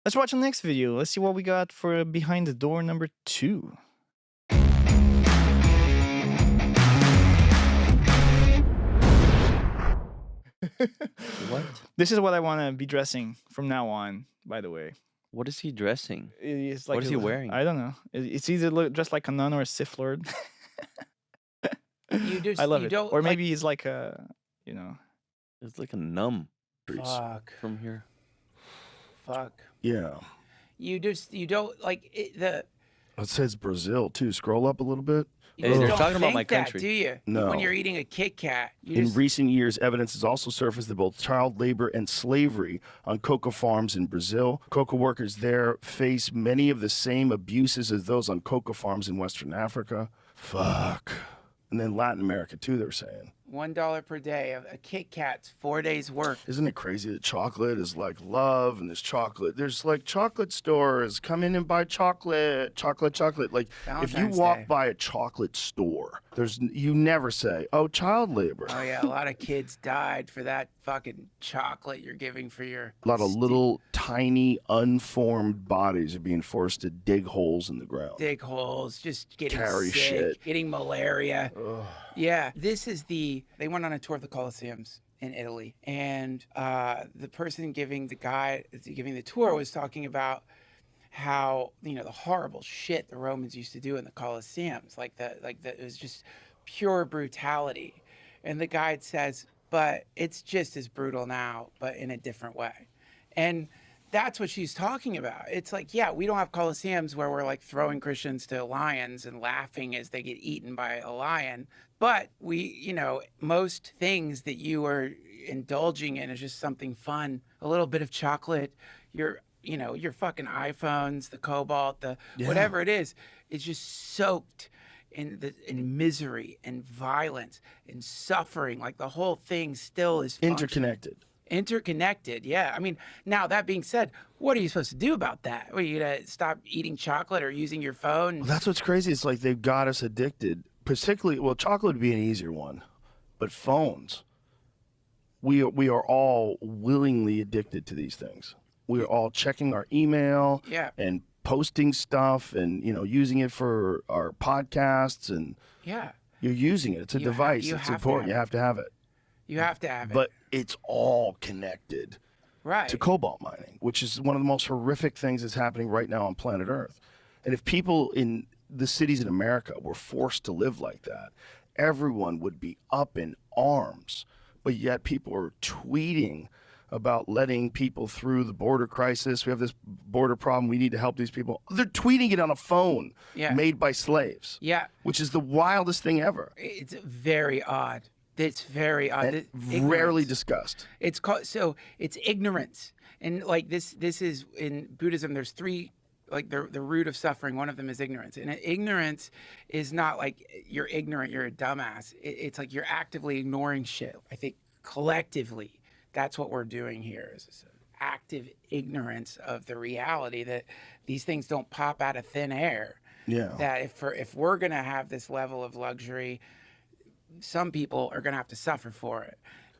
Let's watch the next video. Let's see what we got for behind the door number 2. What? This is what I want to be dressing from now on, by the way. What is he dressing? It's like What is he wearing? I don't know. It's either dressed like a nun or a Sith Lord. I love it. Or maybe he's like a, you know. It's like a numb Fuck. from here. Fuck. Yeah. You don't like the. It says Brazil too. Scroll up a little bit. You Hey, just they're don't talking about think my that, country. do you? No. When you're eating a Kit Kat. In recent years, evidence has also surfaced that both child labor and slavery on cocoa farms in Brazil. Cocoa workers there face many of the same abuses as those on cocoa farms in Western Africa. Fuck. And then Latin America too, they're saying. $1 per day of a Kit Kat's 4 days work. Isn't it crazy that chocolate is like love and there's chocolate? There's like chocolate stores. Come in and buy chocolate. Like if you Valentine's walk Day. by a chocolate store, you never say, oh, child labor. Oh yeah, a lot of kids died for that fucking chocolate you're giving for your. A lot of little tiny unformed bodies are being forced to dig holes in the ground. Dig holes, just getting Carry sick, shit. getting malaria. Ugh. Yeah, they went on a tour of the Colosseums in Italy, and the person giving the tour was talking about how the horrible shit the Romans used to do in the Colosseums, it was just pure brutality, and the guide says, but it's just as brutal now, but in a different way, and that's what she's talking about. It's like, yeah, we don't have Colosseums where we're like throwing Christians to lions and laughing as they get eaten by a lion. But most things that you are indulging in is just something fun, a little bit of chocolate, your fucking iPhones, the cobalt, whatever it is just soaked in misery and violence and suffering. Like the whole thing still is interconnected, yeah. I mean, now that being said, what are you supposed to do about that? Are you gonna stop eating chocolate or using your phone? Well, that's what's crazy. It's like they've got us addicted. Particularly, well, chocolate would be an easier one, but phones. We are all willingly addicted to these things. We are all checking our email and posting stuff and using it for our podcasts and you're using it. It's a device. It's important. You have to have it. You have to have it. But it's all connected to cobalt mining, which is one of the most horrific things that's happening right now on planet Earth. And if people in the cities in America were forced to live like that, everyone would be up in arms. But yet people are tweeting about letting people through the border crisis. We have this border problem. We need to help these people. They're tweeting it on a phone made by slaves. Yeah. Which is the wildest thing ever. It's very odd. It's very odd. Rarely discussed. It's ignorance. And like this is in Buddhism, there's 3, like the root of suffering. One of them is ignorance. And ignorance is not like you're ignorant, you're a dumbass. It's like you're actively ignoring shit. I think collectively, that's what we're doing here is this active ignorance of the reality that these things don't pop out of thin air. Yeah. That if we're going to have this level of luxury, some people are going to have to suffer for it.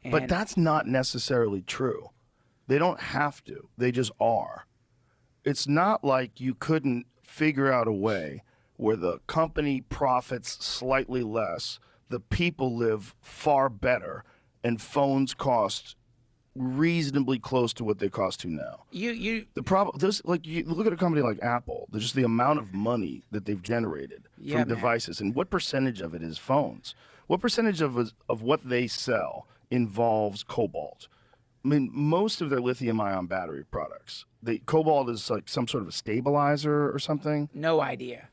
But that's not necessarily true. They don't have to. They just are. It's not like you couldn't figure out a way where the company profits slightly less, the people live far better, and phones cost reasonably close to what they cost to now. You look at a company like Apple. There's just the amount of money that they've generated from devices, and what percentage of it is phones? What percentage of what they sell involves cobalt? I mean, most of their lithium-ion battery products, cobalt is like some sort of a stabilizer or something. No idea.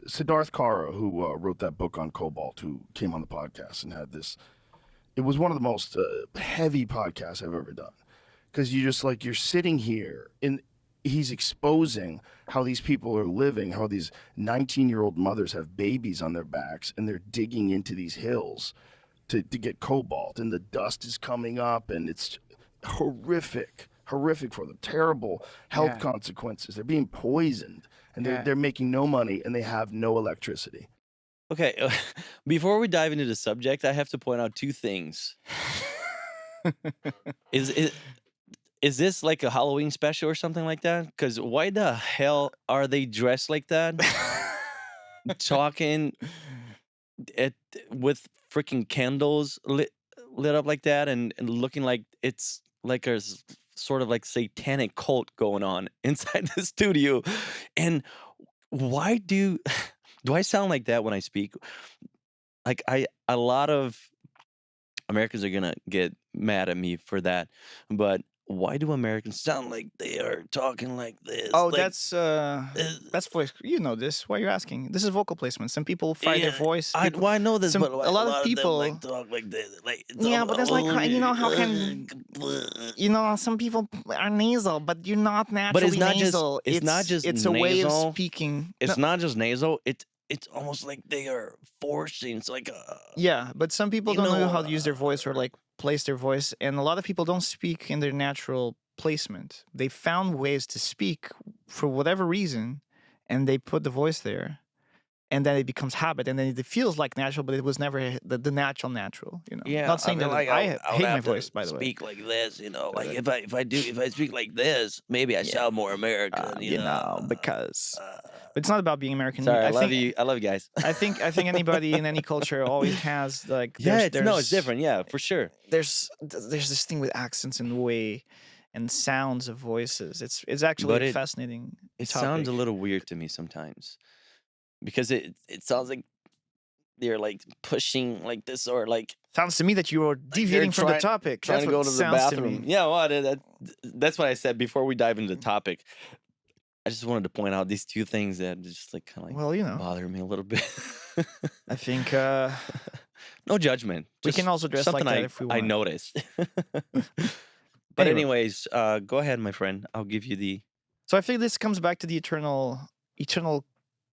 Siddharth Kara, who wrote that book on cobalt, who came on the podcast and had this. It was one of the most heavy podcasts I've ever done, because you're sitting here and he's exposing how these people are living, how these 19-year-old mothers have babies on their backs and they're digging into these hills to get cobalt, and the dust is coming up, and it's horrific for them. Terrible health consequences. They're being poisoned, and they're making no money, and they have no electricity. Okay, before we dive into the subject, I have to point out 2 things. Is this like a Halloween special or something like that? Because why the hell are they dressed like that? Talking at with freaking candles lit up like that, and looking like it's like a sort of like satanic cult going on inside the studio. And why do I sound like that when I speak? Like a lot of Americans are gonna get mad at me for that, but why do Americans sound like they are talking like this? Oh, Like, that's voice. You know this. Why are you asking? This is vocal placement. Some people fry their yeah, voice. I People, well, I know this, some but like, a a lot of lot of them like people. talk like this, like it's Yeah, all, but that's like you know how can some people are nasal, but you're not but naturally it's not just nasal. it's not just It's a way of nasal. speaking. No, It's not just nasal. It's almost like they are forcing. It's like yeah, but some people you don't know know how to use their voice or like place their voice, and a lot of people don't speak in their natural placement. They found ways to speak for whatever reason, and they put the voice there, and then it becomes habit, and then it feels like natural, but it was never the natural. You know, yeah. not I saying mean, that like I I would hate my have to voice, by the way. speak like this, you know. Like Uh, if I speak like this, maybe I yeah, sound more American, you you know. know, because Uh, but it's not about being American. Sorry, I think I love you guys. I think anybody in any culture always has like Yeah, it's different. Yeah, for sure. there's this thing with accents and way and sounds of voices. It's actually But a fascinating it sounds topic. a little weird to me sometimes because it sounds like they're like pushing like this or like Sounds to me that you are they're deviating from the topic. trying That's to what go it to the sounds to bathroom. me. Yeah, well, that's what I said before we dive into the topic. I just wanted to point out these two things that just like kind of like Well, you know, bother me a little bit. I think No judgment. we can Just also dress like something that if we I want. noticed. But Anyway, anyways, go ahead, my friend. I'll give you the so I think this comes back to the eternal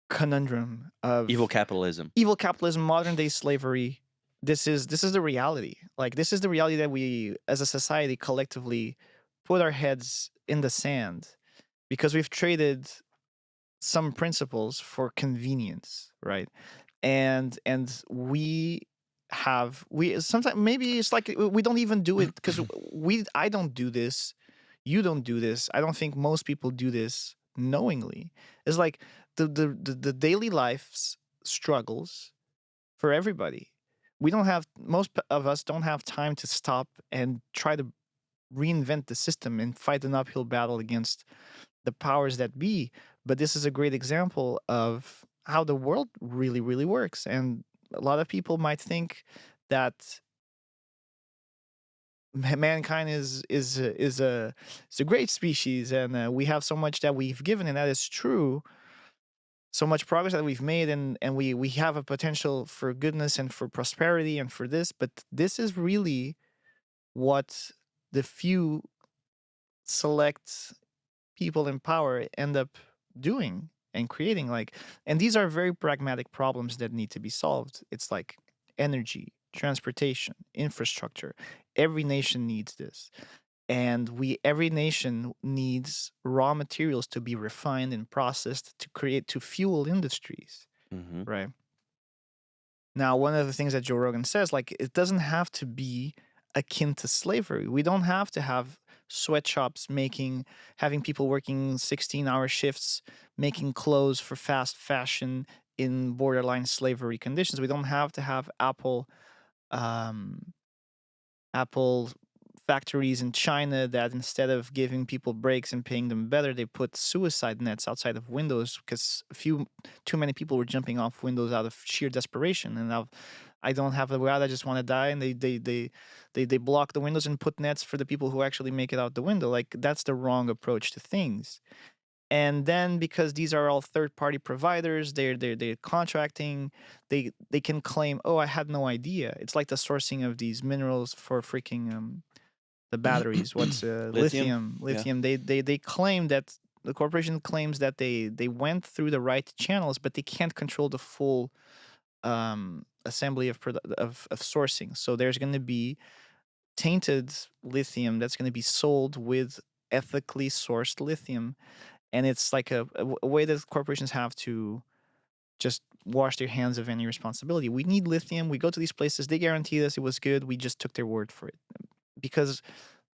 conundrum of evil capitalism. evil capitalism, modern day slavery. This is the reality. Like this is the reality that we as a society collectively put our heads in the sand because we've traded some principles for convenience, right? And we sometimes maybe it's like we don't even do it because we I don't do this, you don't do this. I don't think most people do this knowingly. It's like the daily life's struggles for everybody. We don't have of us don't have time to stop and try to reinvent the system and fight an uphill battle against the powers that be. But this is a great example of how the world really works. And a lot of people might think that mankind is a great species, and we have so much that we've given, and that is true. So much progress that we've made, and we have a potential for goodness and for prosperity and for this. But this is really what the few select people in power end up doing and creating, like, and these are very pragmatic problems that need to be solved. It's like energy, transportation, infrastructure. Every nation needs this, and we every nation needs raw materials to be refined and processed to fuel industries, Hmm. right? Now, one of the things that Joe Rogan says, like, it doesn't have to be akin to slavery. We don't have to have sweatshops having people working 16-hour shifts, making clothes for fast fashion in borderline slavery conditions. We don't have to have um, Apple factories in China that instead of giving people breaks and paying them better, they put suicide nets outside of windows because too many people were jumping off windows out of sheer desperation. And now I don't have a way out. I just want to die, and they block the windows and put nets for the people who actually make it out the window. Like that's the wrong approach to things. And then because these are all third-party providers, they're contracting, they can claim, oh, I had no idea. It's like the sourcing of these minerals for freaking the batteries. What's Lithium. lithium? They claim that the corporation claims that they went through the right channels, but they can't control the full assembly of sourcing. So there's going to be tainted lithium that's going to be sold with ethically sourced lithium, and it's like a way that corporations have to just wash their hands of any responsibility. We need lithium. We go to these places. They guaranteed us it was good. We just took their word for it because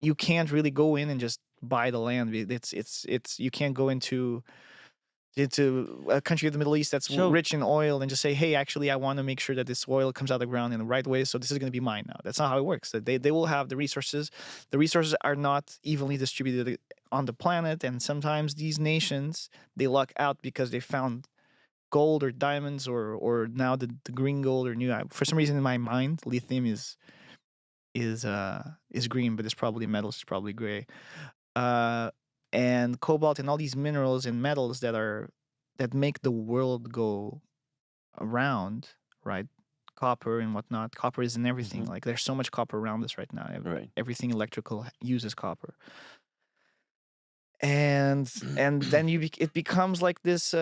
you can't really go in and just buy the land. It's you can't go into a country of the Middle East that's So rich in oil and just say, hey, actually, I want to make sure that this oil comes out of the ground in the right way. So this is going to be mine now. That's not how it works. They will have the resources. The resources are not evenly distributed on the planet. And sometimes these nations, they luck out because they found gold or diamonds or now the green gold or new. For some reason in my mind, lithium is green, but it's probably metals. It's probably gray. uh, and cobalt and all these minerals and metals that make the world go around, right? Copper and whatnot. Copper is in everything. mhm, Like there's so much copper around us right now. right. Everything electrical uses copper, and then it becomes like this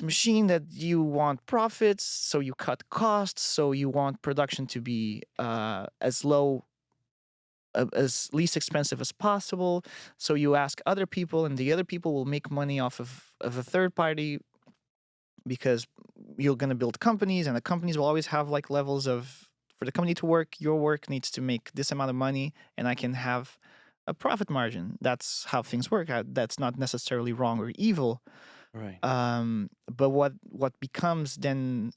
machine that you want profits, so you cut costs, so you want production to be as low as least expensive as possible. So you ask other people, and the other people will make money off of a third party because you're going to build companies, and the companies will always have like levels of for the company to work, your work needs to make this amount of money, and I can have a profit margin. That's how things work. That's not necessarily wrong or evil. Right. But what becomes then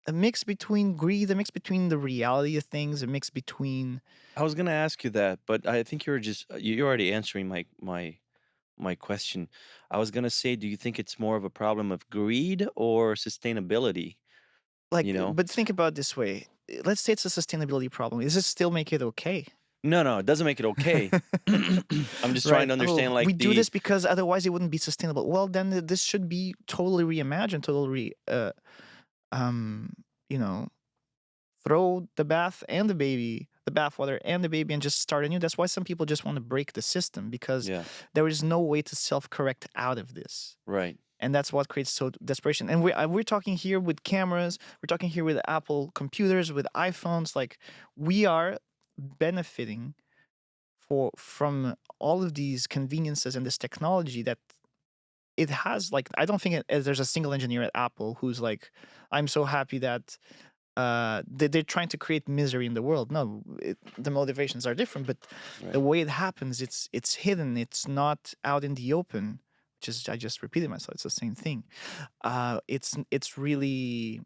a mix between greed, a mix between the reality of things, a mix between I was gonna ask you that, but I think you're just you're already answering my question. I was gonna say, do you think it's more of a problem of greed or sustainability? You know? but think about it this way. Let's say it's a sustainability problem. Does it still make it okay? No, no, it doesn't make it okay. I'm just trying Right. to Oh, understand we like do this the because otherwise it wouldn't be sustainable. Well, then this should be totally reimagined, totally um, you know, throw the bath and the baby, the bathwater and the baby and just start anew. That's why some people just want to break the system because yeah, there is no way to self-correct out of this. right. And that's what creates so desperation. And we're talking here with cameras, we're talking here with Apple computers, with iPhones. Like we are benefiting from all of these conveniences and this technology that it has. Like I don't think there's a single engineer at Apple who's like, I'm so happy that they're trying to create misery in the world. No, the motivations are different, but the Right. way it happens, it's hidden. It's not out in the open. Just I just repeated myself. It's the same thing. It's really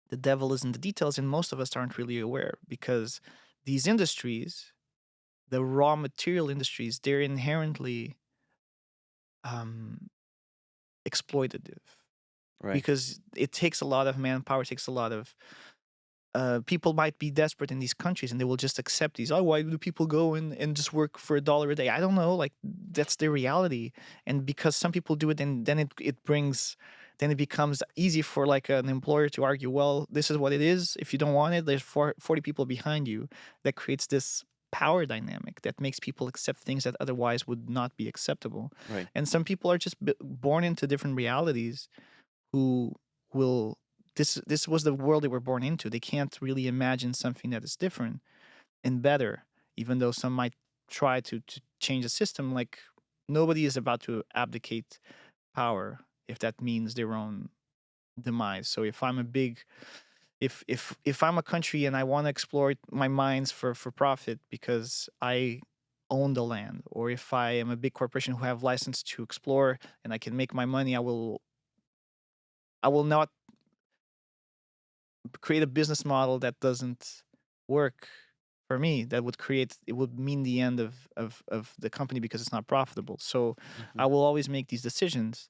the devil is in the details, and most of us aren't really aware because these industries, the raw material industries, they're inherently um, exploitative Right. because it takes a lot of manpower, it takes a lot of people might be desperate in these countries and they will just accept these. Oh, why do people go and just work for $1 a day? I don't know. Like that's the reality. And because some people do it, and then then it becomes easy for like an employer to argue, well, this is what it is. If you don't want it, there's 40 people behind you. That creates this power dynamic that makes people accept things that otherwise would not be acceptable. Right. And some people are just born into different realities who will this was the world they were born into. They can't really imagine something that is different and better, even though some might try to change the system. Like nobody is about to abdicate power if that means their own demise. So if I'm a big if I'm a country and I want to exploit my mines for profit because I own the land, or if I am a big corporation who have license to explore and I can make my money, I will not create a business model that doesn't work for me. That would create it would mean the end of the company because it's not profitable. So Mhm. I will always make these decisions.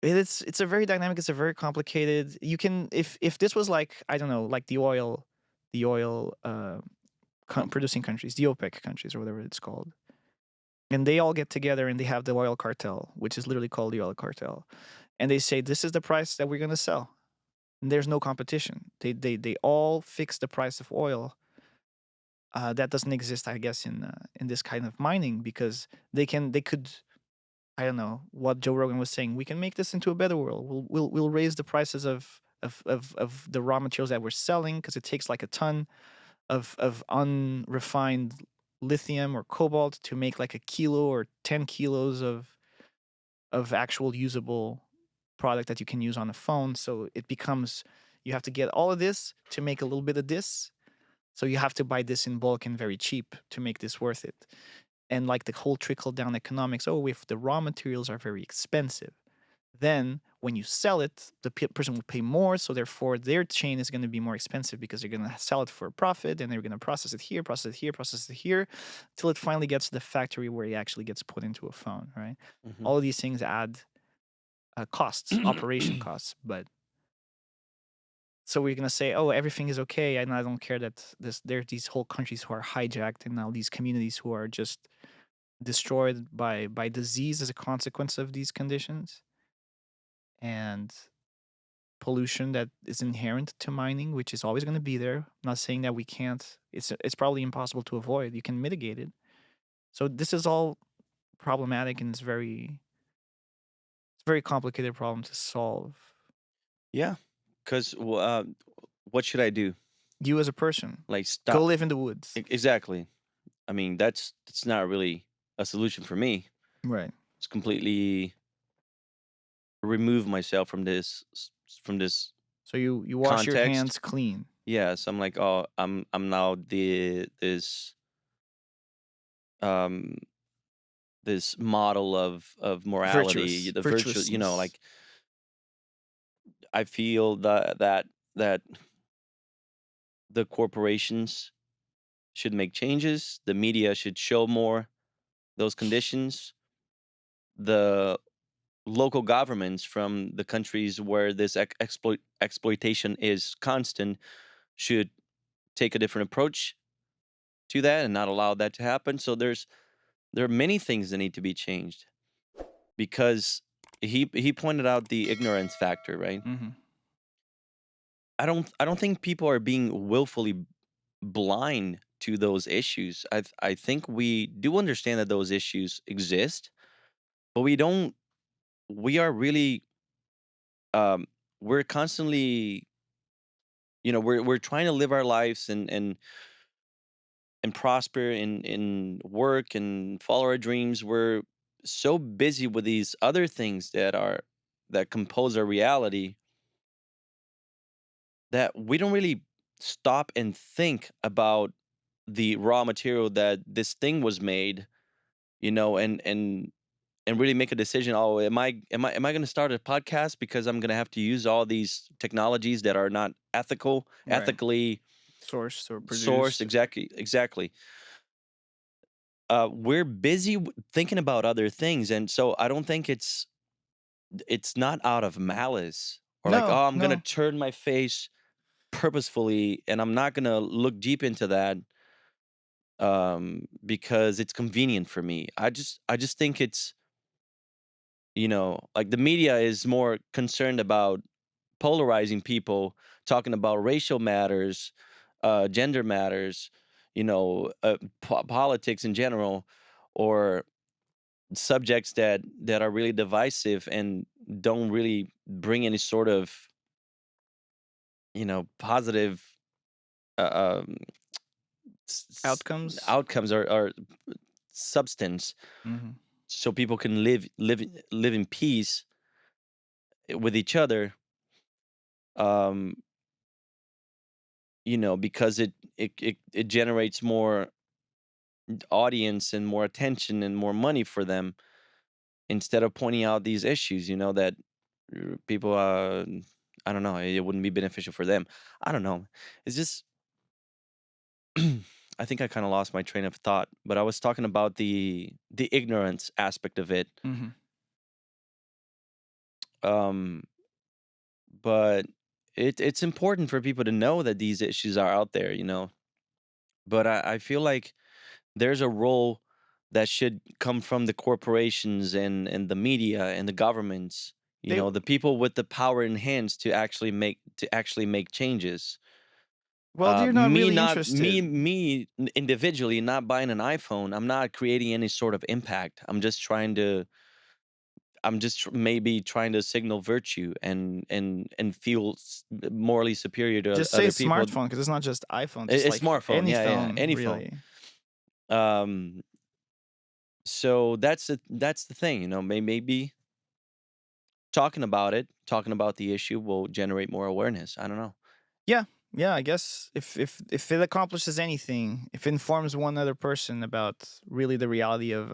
It's a very dynamic, it's a very complicated. You can if this was like, I don't know, like the oil producing countries, the OPEC countries or whatever it's called, and they all get together and they have the oil cartel, which is literally called the oil cartel, and they say this is the price that we're going to sell. There's no competition. They all fix the price of oil. That doesn't exist, I guess, in this kind of mining because they could, I don't know what Joe Rogan was saying. We can make this into a better world. We'll raise the prices of the raw materials that we're selling because it takes like a ton of unrefined lithium or cobalt to make like a kilo or 10 kilos of actual usable product that you can use on a phone. So it becomes you have to get all of this to make a little bit of this. So you have to buy this in bulk and very cheap to make this worth it. And like the whole trickle down economics, oh, if the raw materials are very expensive, then when you sell it, the person will pay more. So therefore, their chain is going to be more expensive because they're going to sell it for a profit, and they're going to process it here, process it here, process it here, till it finally gets to the factory where it actually gets put into a phone, right? Mhm. All of these things add costs, operation costs. But so we're going to say, oh, everything is okay, and I don't care that there are these whole countries who are hijacked, and now these communities who are just destroyed by disease as a consequence of these conditions, and pollution that is inherent to mining, which is always going to be there. I'm not saying that we can't. It's probably impossible to avoid. You can mitigate it. So this is all problematic, and it's a very complicated problem to solve. Yeah, because what should I do? You as a person, Like go stop? live in the woods. Exactly. I mean, that's not really a solution for me. Right. It's completely remove myself from from this So you wash your context. hands clean. Yes, I'm like, oh, I'm now um this model of morality, the virtual, Virtuousness. like I feel that the corporations should make changes, the media should show more those conditions, the local governments from the countries where this exploitation is constant should take a different approach to that and not allow that to happen. So there are many things that need to be changed because he pointed out the ignorance factor, right? Mm-hmm. I don't think people are being willfully blind to those issues. I think we do understand that those issues exist, but we are really um we're constantly, we're trying to live our lives and prosper in work and follow our dreams. We're so busy with these other things that compose our reality that we don't really stop and think about the raw material that this thing was made, and really make a decision. Oh, am I going to start a podcast because I'm going to have to use all these technologies that are not Right. ethically Sourced or sourced? produced. Exactly. We're busy thinking about other things, and so I don't think it's not out of malice or like, No, oh, I'm going to no. turn my face purposefully and I'm not going to look deep into that because it's convenient for me. I just think it's, like the media is more concerned about polarizing people, talking about racial matters, gender matters, politics in general, or subjects that are really divisive and don't really bring any sort of, positive uh, um, Outcomes. outcomes or substance, Mm-hmm. so people can live in peace with each other. um because it generates more audience and more attention and more money for them, instead of pointing out these issues, that people, I don't know, it wouldn't be beneficial for them. I don't know. It's just I think I kind of lost my train of thought, but I was talking about the ignorance aspect of it. Mm-hmm. um but it's important for people to know that these issues are out there, but I feel like there's a role that should come from the corporations and the media and the governments, They the people with the power in hands to actually make changes. well, they're not Me really not me interested. me individually not buying an iPhone, I'm not creating any sort of impact. Maybe trying to signal virtue and feel morally superior to Just say other people. smartphone because it's not just iPhone. Just A like smartphone, any yeah, yeah, phone, any phone. really. Um, so that's the thing, maybe talking about the issue will generate more awareness. I don't know. Yeah, yeah, I guess if it accomplishes anything, if it informs one other person about really the reality of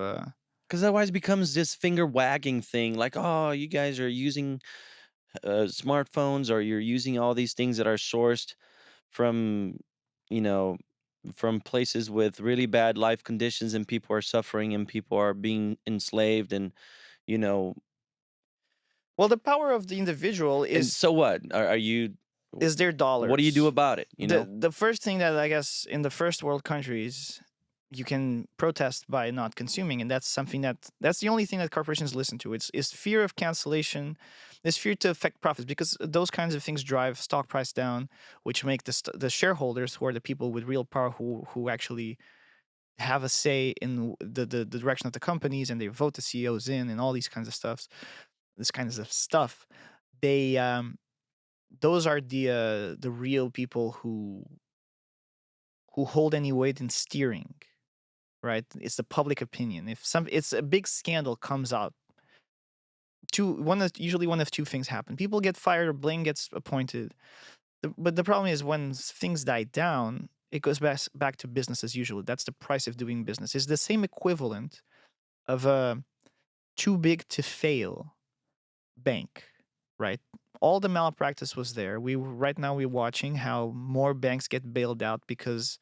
Because otherwise it becomes this finger wagging thing, like, oh, you guys are using smartphones, or you're using all these things that are sourced from, you know, from places with really bad life conditions, and people are suffering and people are being enslaved, and you know, well, the power of the individual and so what? Are you? is their What do you do dollars. about it? You know? The first thing that I guess in the first world countries you can protest by not consuming, and that's something that's the only thing that corporations listen to. It's is fear of cancellation, is fear to affect profits, because those kinds of things drive stock price down, which make the shareholders, who are the people with real power, who actually have a say in the direction of the companies, and they vote the CEOs in and all these kinds of stuffs, this kinds of stuff. They those are the real people who hold any weight in steering, right? It's the public opinion. If some it's a big scandal comes out, usually one of two things happen: people get fired or blame gets appointed. But the problem is, when things die down, it goes back to business as usual. That's the price of doing business. It's the same equivalent of a too big to fail bank, right? All the malpractice was there. Right now we're watching how more banks get bailed out because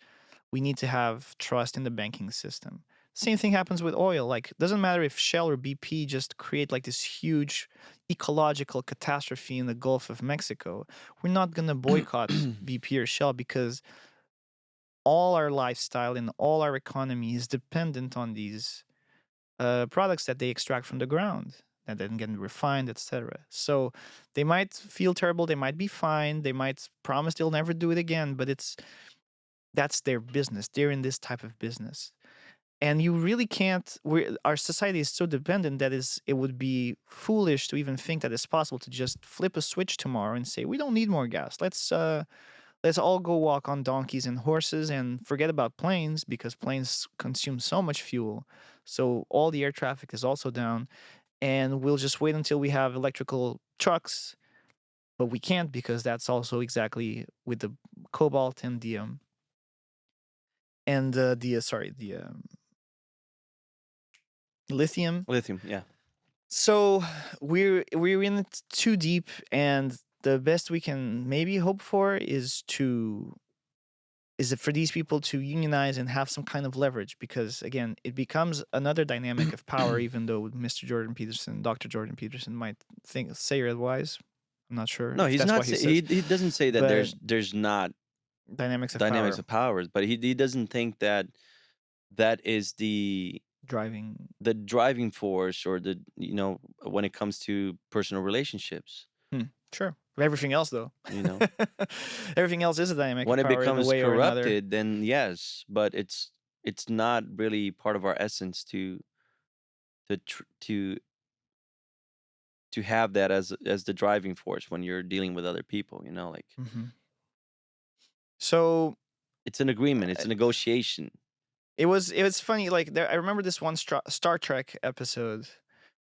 we need to have trust in the banking system. Same thing happens with oil. Like, doesn't matter if Shell or BP just create like this huge ecological catastrophe in the Gulf of Mexico. We're not gonna boycott BP or Shell, because all our lifestyle and all our economy is dependent on these products that they extract from the ground and then get refined, etc. So they might feel terrible, they might be fine, they might promise they'll never do it again, but that's their business. They're in this type of business. And you really can't, our society is so dependent that it would be foolish to even think that it's possible to just flip a switch tomorrow and say, we don't need more gas. Let's all go walk on donkeys and horses and forget about planes, because planes consume so much fuel. So all the air traffic is also down. And we'll just wait until we have electrical trucks. But we can't, because that's also exactly with the cobalt and the lithium. Lithium, yeah. So we're in it too deep, and the best we can maybe hope for is it for these people to unionize and have some kind of leverage, because again it becomes another dynamic of power, even though Dr. Jordan Peterson might say otherwise. I'm not sure No, if he's that's not. what he says, He doesn't say that but there's not dynamics of dynamics power of powers, but he doesn't think that that is driving. the driving force, or the, when it comes to personal relationships. Sure. Everything else, though, You know, everything else is a dynamic of when it power in a becomes way or another. corrupted, then yes, but it's not really part of our essence to tr- to have that as the driving force when you're dealing with other people. Like, hmm So it's an agreement, it's uh, a negotiation. it was funny. Like, I remember this one Star Trek episode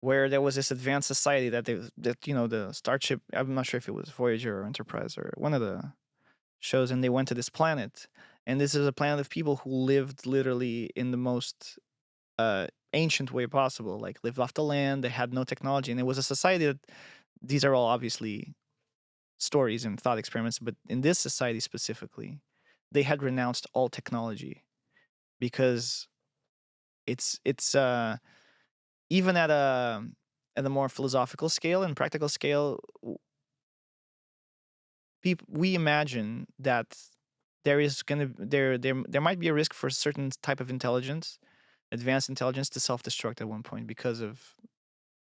where there was this advanced society that the starship. I'm not sure if it was Voyager or Enterprise or one of the shows, and they went to this planet, and this is a planet of people who lived literally in the most ancient way possible. Like, lived off the land. They had no technology, and it was a society that, these are all obviously stories and thought experiments, but in this society specifically, they had renounced all technology, because it's even at a more philosophical scale and practical scale, people we imagine that there might be a risk for a certain type of intelligence, advanced intelligence, to self-destruct at one point because of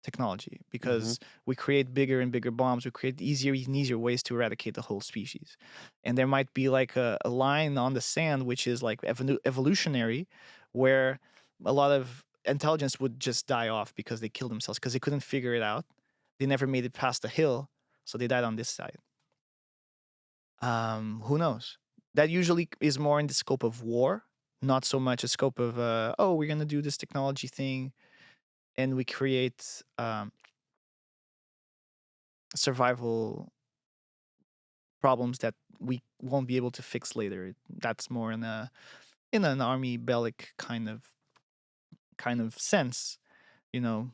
technology, Hmm. because we create bigger and bigger bombs, we create easier and easier ways to eradicate the whole species. And there might be like a line on the sand, which is like evolutionary, where a lot of intelligence would just die off because they killed themselves because they couldn't figure it out. They never made it past the hill, so they died on this side. Who knows? That usually is more in the scope of war, not so much a scope of oh, we're gonna do this technology thing and we create survival problems that we won't be able to fix later. That's more in an army bellic kind of sense. You know,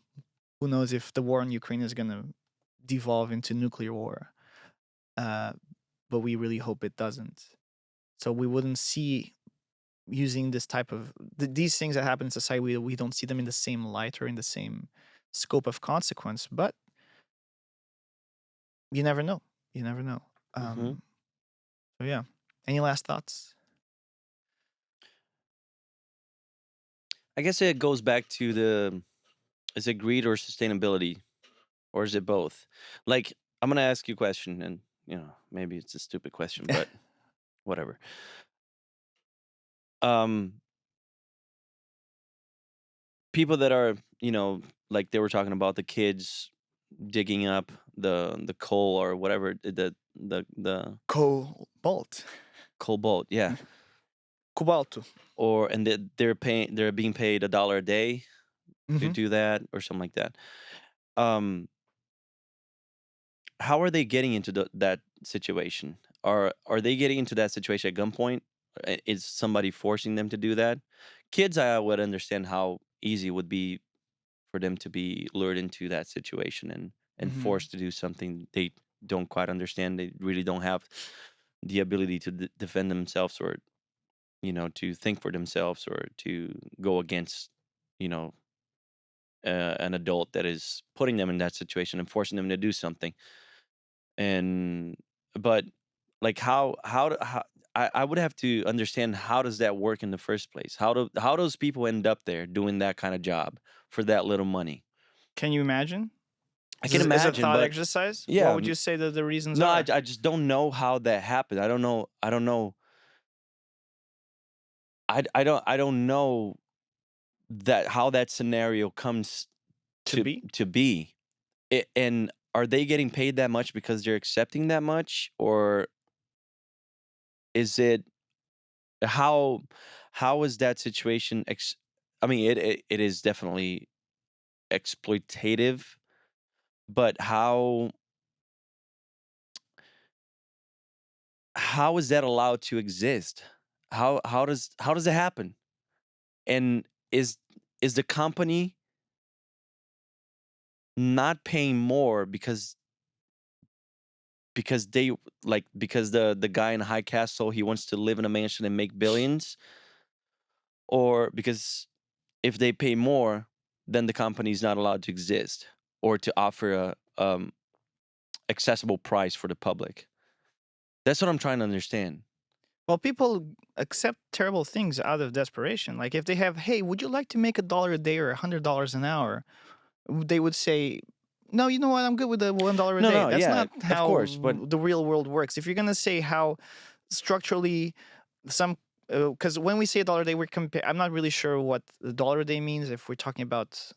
who knows if the war in Ukraine is going to devolve into nuclear war? Uh, but we really hope it doesn't. So we wouldn't see using this type of these things that happen in society. We don't see them in the same light or in the same scope of consequence. But you never know. You never know. Hmm. So yeah. Any last thoughts? I guess it goes back to is it greed or sustainability, or is it both? Like, I'm gonna ask you a question, and maybe it's a stupid question, but whatever. Um, People that are, like they were talking about the kids digging up the coal or whatever, the Cobalt. cobalt, yeah, Cobalto. and they're being paid $1 a day to Hmm. do that or something like that. Um, how are they getting into that situation? Are they getting into that situation at gunpoint? Is somebody forcing them to do that? Kids, I would understand how easy it would be for them to be lured into that situation and Hmm. forced to do something they don't quite understand. They really don't have the ability to defend themselves, or to think for themselves, or to go against you know an adult that is putting them in that situation and forcing them to do something. And but like how I would have to understand, how does that work in the first place? How those people end up there doing that kind of job for that little money? Can you imagine? I can Is a imagine, thought but exercise? What yeah, would you say that the reasons no, are? I just don't know how that happened. I don't know. I don't know that how that scenario comes To be? to be. And are they getting paid that much because they're accepting that much, or is it how how is that situation I mean, it is definitely exploitative, but how is that allowed to exist? How does it happen? And is the company not paying more because they because the guy in high castle, he wants to live in a mansion and make billions, or because if they pay more, then the company is not allowed to exist or to offer a accessible price for the public? That's what I'm trying to understand. Well, people accept terrible things out of desperation. Like if they have, hey, would you like to make $1 a day or $100 an hour? They would say, no, you know what? I'm good with the $1 a No, day. no, That's yeah, not of course, but how the real world works. If you're gonna say how structurally some, because when we say $1 a day, I'm not really sure what the $1 a day means. If we're talking about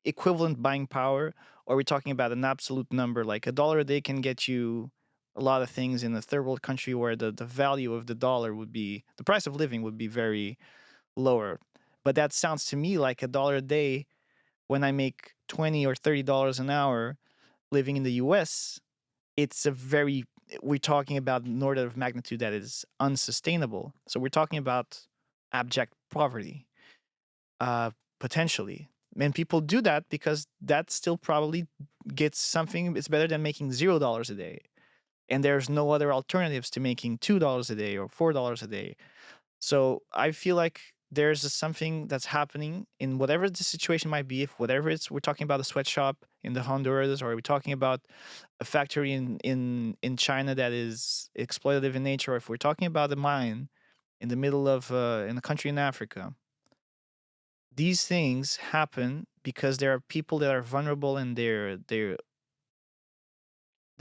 equivalent buying power, or we're talking about an absolute number, like $1 a day can get you a lot of things in a third world country where the value of the dollar would be, the price of living would be very lower. But that sounds to me like $1 a day when I make 20 or $30 an hour living in the US. It's a very, we're talking about an order of magnitude that is unsustainable. So we're talking about abject poverty, uh, potentially. And people do that because that still probably gets something. It's better than making $0 a day. And there's no other alternatives to making $2 a day or $4 a day. So I feel like there's something that's happening in whatever the situation might be. If whatever it's, we're talking about a sweatshop in the Honduras, or we're talking about a factory in China that is exploitative in nature, or if we're talking about a mine in the middle of in a country in Africa, these things happen because there are people that are vulnerable, and they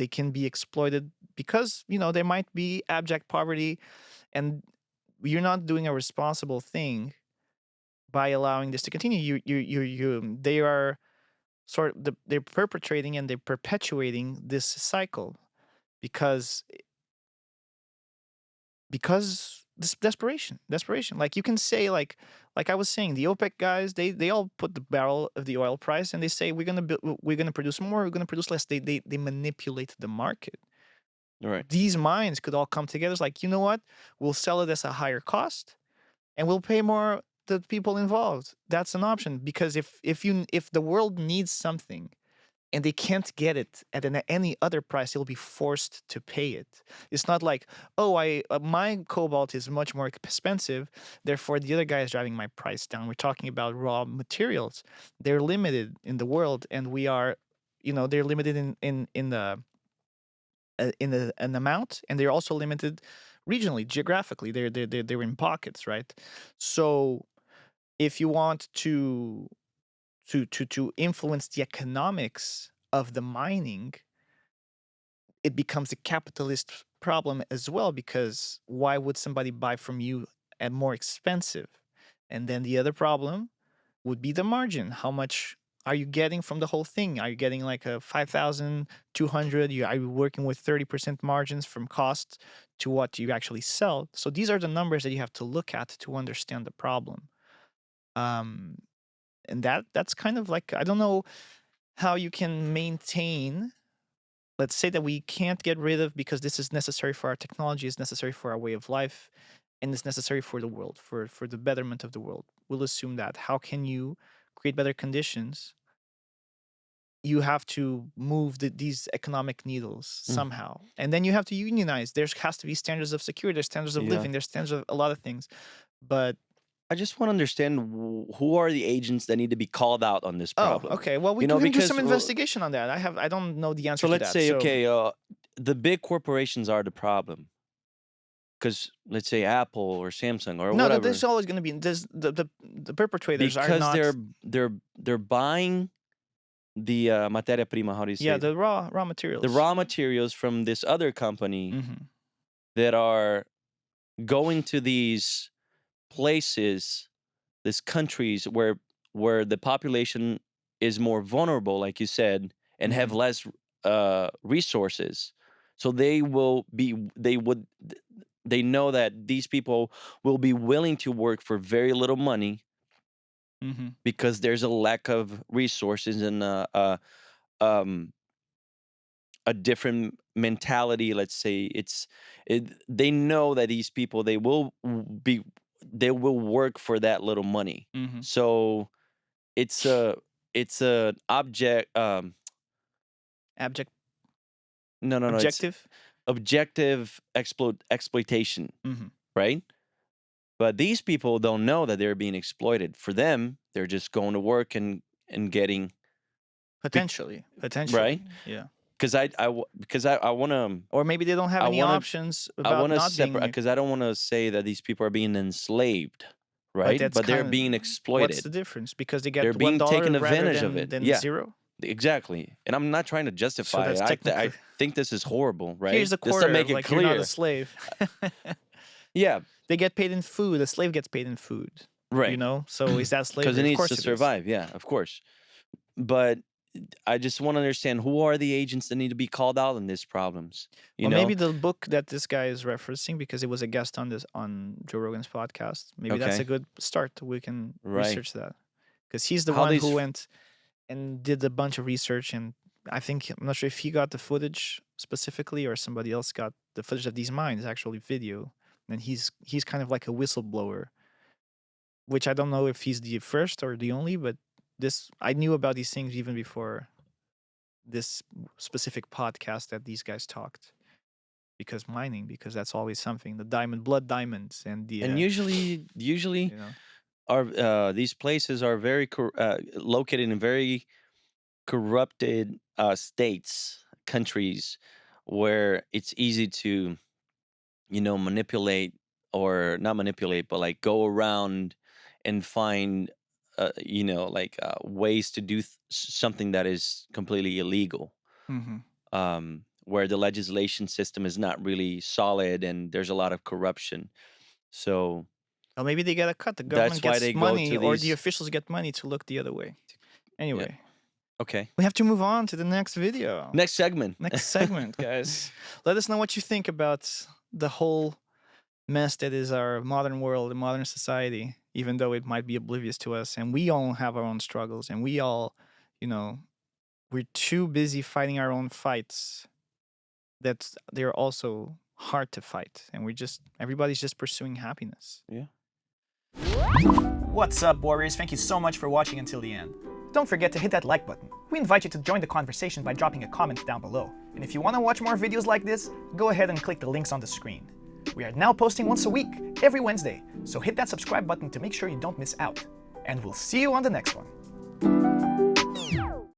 can be exploited because there might be abject poverty, and you're not doing a responsible thing by allowing this to continue. They are they're perpetrating and they're perpetuating this cycle because this desperation. Like you can say, like I was saying, the OPEC guys, they all put the barrel of the oil price, and they say we're gonna produce more, we're gonna produce less. They manipulate the market. Right. These mines could all come together. It's like, you know what? We'll sell it as a higher cost, and we'll pay more the people involved. That's an option, because if the world needs something and they can't get it at any other price, they'll be forced to pay it. It's not like, oh, my cobalt is much more expensive, therefore the other guy is driving my price down. We're talking about raw materials. They're limited in the world, and we are, they're limited in an amount, and they're also limited regionally, geographically. They're in pockets, right? So if you want to influence the economics of the mining, it becomes a capitalist problem as well, because why would somebody buy from you at more expensive? And then the other problem would be the margin. How much are you getting from the whole thing? Are you getting like a 5,200? Are you working with 30% margins from cost to what you actually sell? So these are the numbers that you have to look at to understand the problem. Um, and that's kind of like, I don't know how you can maintain, let's say that we can't get rid of, because this is necessary for our technology, is necessary for our way of life, and it's necessary for the world, for the betterment of the world. We'll assume that. How can you create better conditions? You have to move these economic needles somehow, and then you have to unionize. There has to be standards of security, there's standards of Yeah. living, there's standards of a lot of things. But I just want to understand who are the agents that need to be called out on this problem. okay, well, we You know, can do because some investigation on that. I don't know the answer so to let's that. say, So okay, the big corporations are the problem. Because let's say Apple or Samsung or no, whatever, there's always going to be the perpetrators are because not. they're buying the materia prima. How do you say Yeah, it? the raw materials. The raw materials from this other company Mhm. that are going to these places, these countries where the population is more vulnerable, like you said, and have less resources. So they know that these people will be willing to work for very little money Mhm. because there's a lack of resources and um, a different mentality. Let's say they know that these people they will work for that little money. Mhm. So it's a object. Abject No, it's objective. objective exploitation, Mhm. right? But these people don't know that they're being exploited. For them, they're just going to work and getting Potentially, right. yeah. Because I want to Or maybe they don't have I any want to options I about want to not separate, being. because I don't want to say that these people are being enslaved, But right? that's But they're kind of being what's exploited. the difference? Because they They're get being $1 taken rather advantage of it. than Yeah, zero. exactly. And I'm not trying to So justify that's it. I technically, think this is horrible, right? here's a Just to quarter. make it Like, you're not a clear. slave. Yeah, They get paid in food. A slave gets paid in food. right. So is that Because slavery? it Of needs course to it is. survive. Yeah, of course. But I just want to understand, who are the agents that need to be called out in these problems? You Well, know? maybe the book that this guy is referencing, because it was a guest on Joe Rogan's podcast. Maybe that's a Okay. good start. We can Right. research that, because he's the How one these who went and did a bunch of research. And I think, I'm not sure if he got the footage specifically or somebody else got the footage of these mines, actually video. And he's kind of like a whistleblower, which I don't know if he's the first or the only, but I knew about these things even before this specific podcast that these guys talked. Because that's always something, the blood diamonds, and the and usually you know are these places are very located in very corrupted states, countries, where it's easy to manipulate, or not manipulate, but like go around and find like ways to do something that is completely illegal, hmm where the legislation system is not really solid and there's a lot of corruption. So or maybe they get a cut, the government that's why gets they go money, to or the these. officials get money to look the other way. Yeah. Anyway, Okay. we have to move on to the next video. Next segment. Next segment, guys. Let us know what you think about the whole mess that is our modern world and modern society, even though it might be oblivious to us, and we all have our own struggles, and we all, we're too busy fighting our own fights that they're also hard to fight, and everybody's just pursuing happiness. Yeah. What's up, warriors? Thank you so much for watching until the end. Don't forget to hit that like button. We invite you to join the conversation by dropping a comment down below. And if you want to watch more videos like this, go ahead and click the links on the screen. We are now posting once a week, every Wednesday, so hit that subscribe button to make sure you don't miss out. And we'll see you on the next one.